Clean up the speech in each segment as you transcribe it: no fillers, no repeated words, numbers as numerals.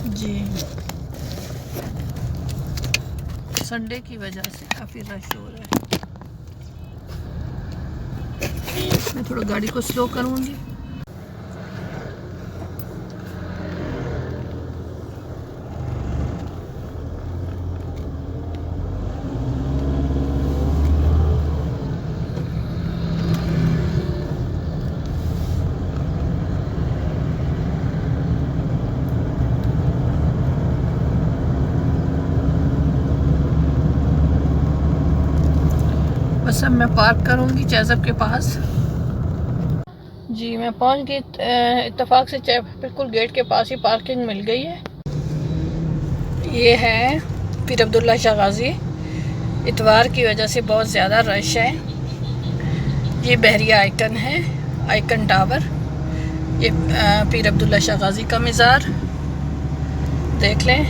जी, Sunday की वजह से काफ़ी रश हो रहा है। मैं थोड़ा गाड़ी को स्लो करूँगी। बस अब मैं पार्क करूँगी चैज़ब के पास। जी, मैं पहुँच गई। इत्तेफाक से बिल्कुल गेट के पास ही पार्किंग मिल गई है। ये है पीर अब्दुल्ला शाह गाज़ी। इतवार की वजह से बहुत ज़्यादा रश है। ये बहरिया आइकन है, आइकन टावर। ये पीर अब्दुल्ला शाह गाज़ी का मज़ार देख लें,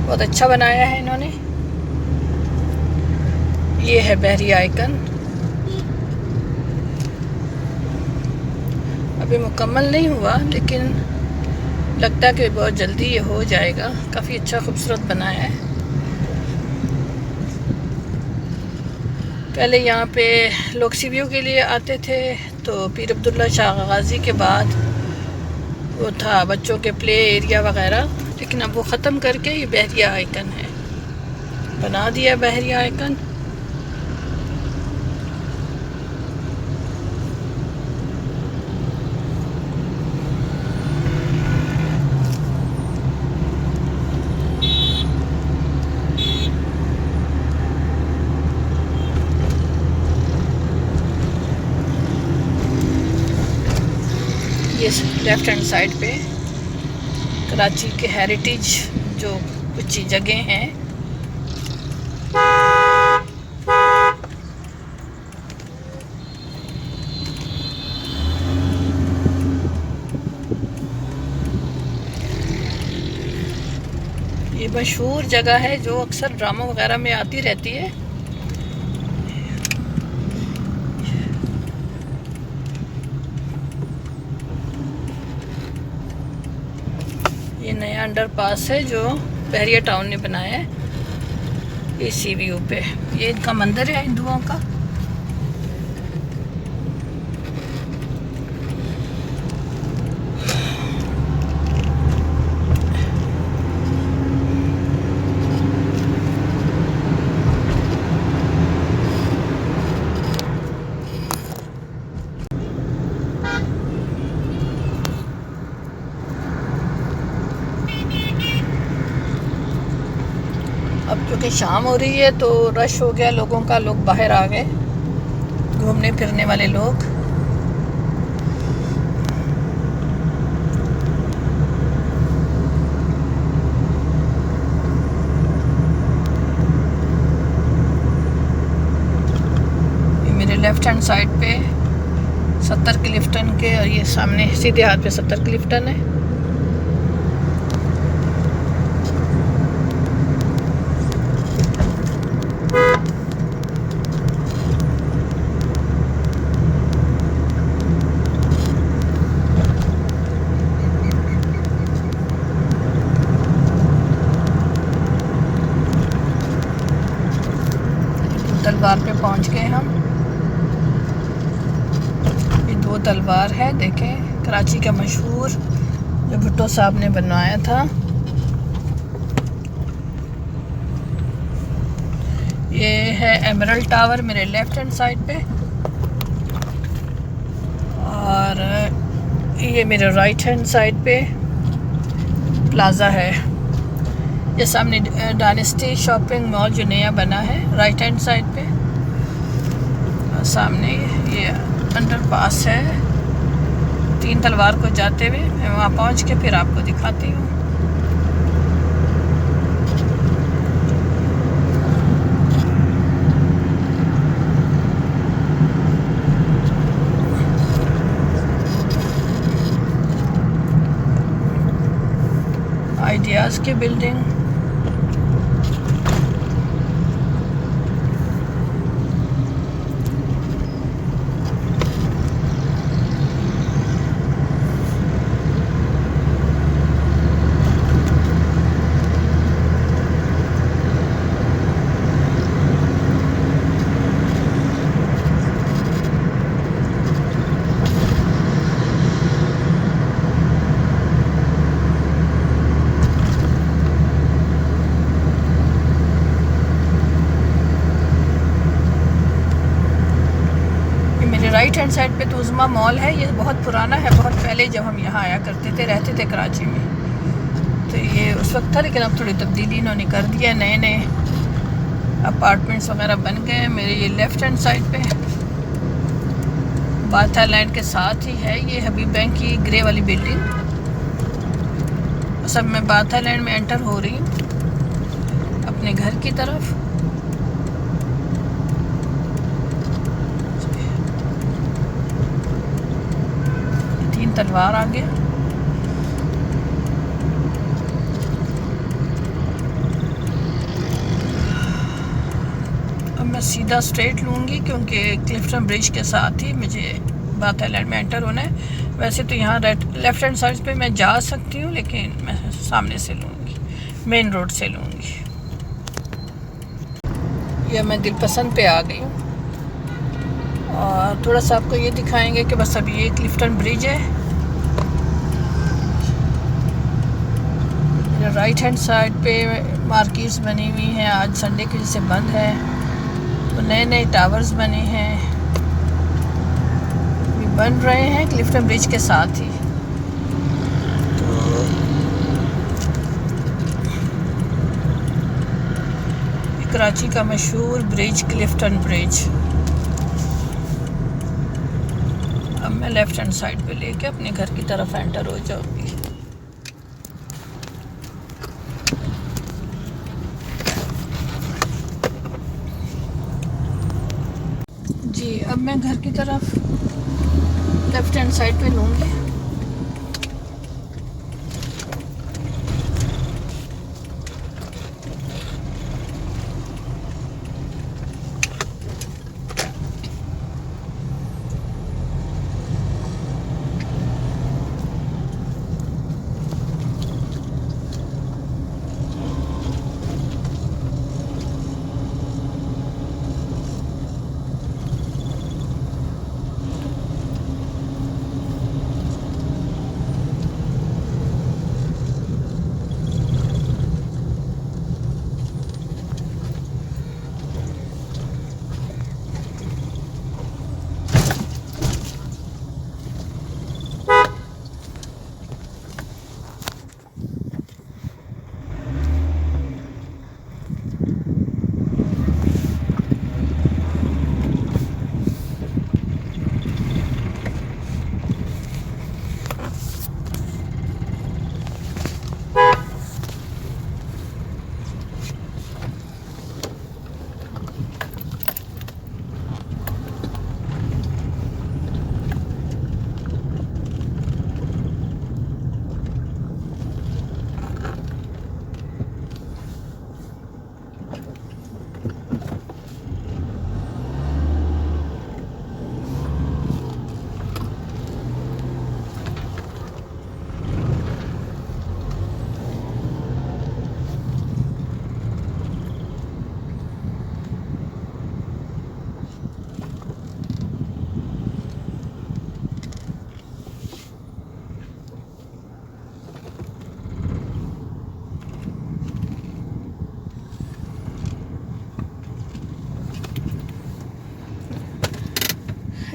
बहुत अच्छा बनाया है इन्होंने। ये है बहरिया आइकन। अभी मुकम्मल नहीं हुआ, लेकिन लगता है कि बहुत जल्दी ये हो जाएगा। काफ़ी अच्छा खूबसूरत बनाया है। पहले यहाँ पे लोग सी व्यू के लिए आते थे, तो पीर अब्दुल्ला शाह गाज़ी के बाद वो था बच्चों के प्ले एरिया वगैरह, लेकिन अब वो ख़त्म करके ये बहरिया आइकन है, बना दिया बहरिया आइकन। ये लेफ़्ट हैंड साइड पे कराची के हेरिटेज जो कुछ जगह हैं, ये मशहूर जगह है जो अक्सर ड्रामा वगैरह में आती रहती है। ये नया अंडरपास है जो बहरिया टाउन ने बनाया है इस सी व्यू पे। ये इनका मंदिर है हिंदुओं का। अब क्योंकि शाम हो रही है तो रश हो गया लोगों का, लोग बाहर आ गए, घूमने फिरने वाले लोग। ये मेरे लेफ्ट हैंड साइड पे 70 क्लिफ्टन के, और ये सामने सीधे हाथ पे 70 क्लिफ्टन है। तलवार पे पहुंच गए हम। ये 2 तलवार है, देखें, कराची का मशहूर जो भुट्टो साहब ने बनवाया था। ये है एमरल्ड टावर मेरे लेफ्ट हैंड साइड पे, और ये मेरे राइट हैंड साइड पे प्लाज़ा है। ये सामने डायनेस्टी शॉपिंग मॉल जो नया बना है राइट हैंड साइड पे, और सामने ये अंडरपास है 3 तलवार को जाते हुए। मैं वहाँ पहुँच के फिर आपको दिखाती हूँ। आइडियाज़ की बिल्डिंग, राइट हैंड साइड पे तूज़मा मॉल है। ये बहुत पुराना है, बहुत पहले जब हम यहाँ आया करते थे, रहते थे कराची में, तो ये उस वक्त था। लेकिन अब थोड़ी तब्दीली इन्होंने कर दिया, नए नए अपार्टमेंट्स वगैरह बन गए हैं। मेरे ये लेफ़्ट हैंड साइड पे बाथा लैंड के साथ ही है ये हबीब बैंक की ग्रे वाली बिल्डिंग। बस अब मैं बाथा लैंड में एंटर हो रही हूँ अपने घर की तरफ। तीन तलवार आ गया। अब मैं सीधा स्ट्रेट लूँगी क्योंकि क्लिफ्टन ब्रिज के साथ ही मुझे बाथा लैंड में एंटर होना है। वैसे तो यहाँ लेफ़्ट हैंड साइड पे मैं जा सकती हूँ, लेकिन मैं सामने से लूँगी, मेन रोड से लूँगी। यह मैं दिलपसंद पे आ गई हूँ और थोड़ा सा आपको ये दिखाएंगे कि बस अब ये क्लिफ्टन ब्रिज है। राइट हैंड साइड पे मार्केट्स बनी हुई हैं, आज संडे की वजह से बंद है। तो नए नए टावर्स बने हैं, भी बन रहे हैं क्लिफ्टन ब्रिज के साथ ही। तो कराची का मशहूर ब्रिज क्लिफ्टन ब्रिज। अब मैं लेफ़्ट हैंड साइड पे लेके अपने घर की तरफ एंटर हो जाऊंगी। जी अब मैं घर की तरफ लेफ़्ट हैंड साइड पे लूँगी।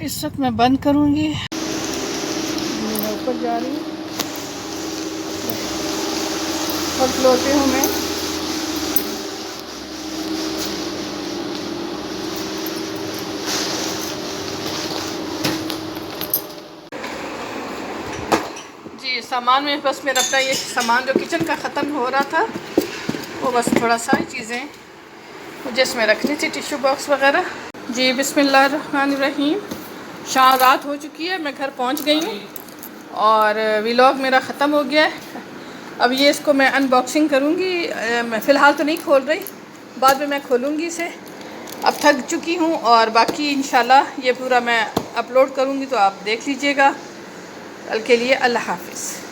इस वक्त मैं बंद करूँगी। मैं ऊपर जा रही हूँ, थर्ड फ्लोर पे हूँ मैं। जी सामान में बस मेरा अपना ये सामान जो किचन का ख़त्म हो रहा था, वो बस थोड़ा सा चीज़ें मुझे इसमें रखनी थी, टिश्यू बॉक्स वगैरह। जी बिस्मिल्लाहिर्रहमानिर्रहीम। शाम रात हो चुकी है, मैं घर पहुंच गई हूँ और व्लॉग मेरा ख़त्म हो गया है। अब ये इसको मैं अनबॉक्सिंग करूँगी। मैं फ़िलहाल तो नहीं खोल रही, बाद में मैं खोलूँगी इसे। अब थक चुकी हूँ और बाकी इंशाल्लाह ये पूरा मैं अपलोड करूँगी, तो आप देख लीजिएगा। कल के लिए अल्लाह हाफ़िज़।